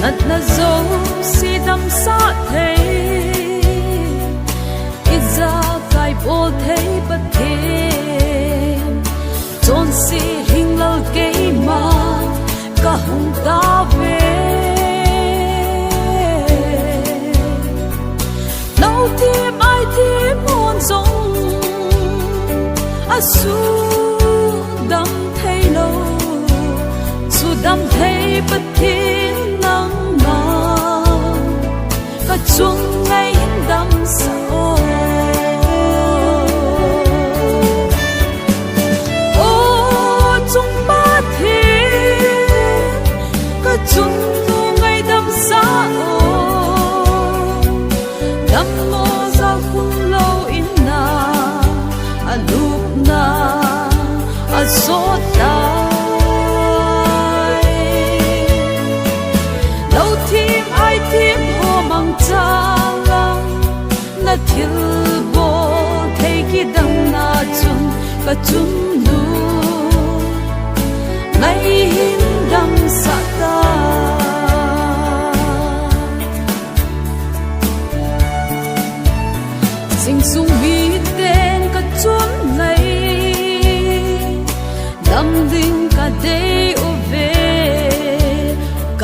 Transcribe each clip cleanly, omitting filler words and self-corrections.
nat na zo si dam sa the iza kai bo thei pat the chon si hing lo ke ma ka hung ta ve lo ti mai ti mon zong a su dam thei lo su dam thei pat thiên nắng mà cả chung ngày đắm sâu ô chung ba thiên cả chung ngày đắm sâu đắm mô ra khung lâu in na a lúc na a sốt ta tim ho mang cha lang na thil bo thei ki dang na chun ka chum nu mai hin dam sa ta sing sung mi ten ka chun nei dam ding ka dei o ve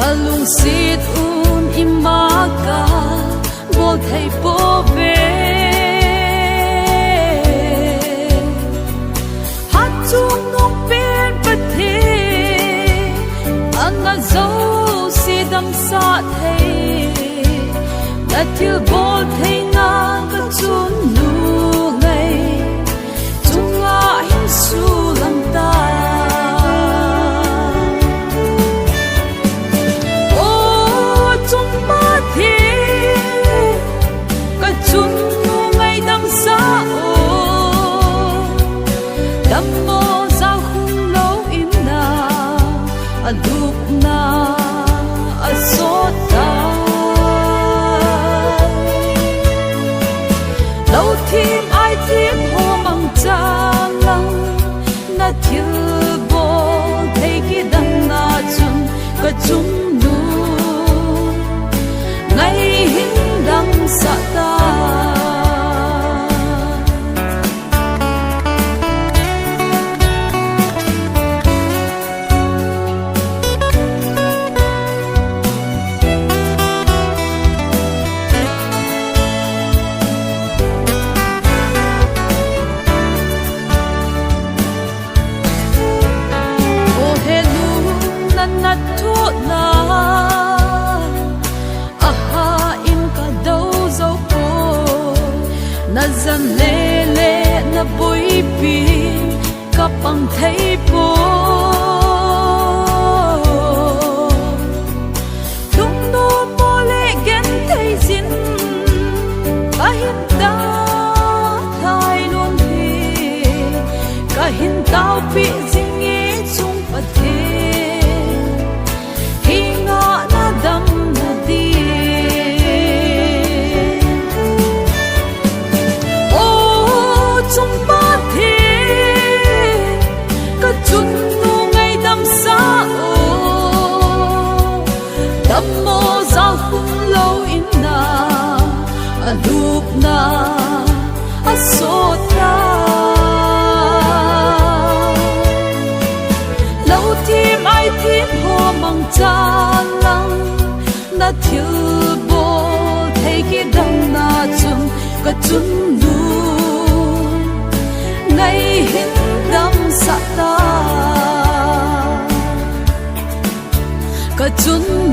ka lung sit imaka bo thei po ve hat chung nong pen pathe anna zo si dam sa thei da til bo thei na ka chun nu ngai chunga hin su lam ta a lup na a sốt ta lâu thêm ai thêm ho mang cha lăng na thiếu bo thấy cái đằng na chung có chung nu ngày hin đằng sa ta zan le le na boi pi ka pang thei po tung no mo le gen thei sin ka hin ta thai lon hi ka hin tao pi jing e chung pa the hi nga na dam na di mo za khung lâu in na a lup na a sốt ta lâu tim ai tim ho mang cha lăng na thiếu bo thấy cái đằng na chung ka chun nu ngày hin dam sa ta ka chun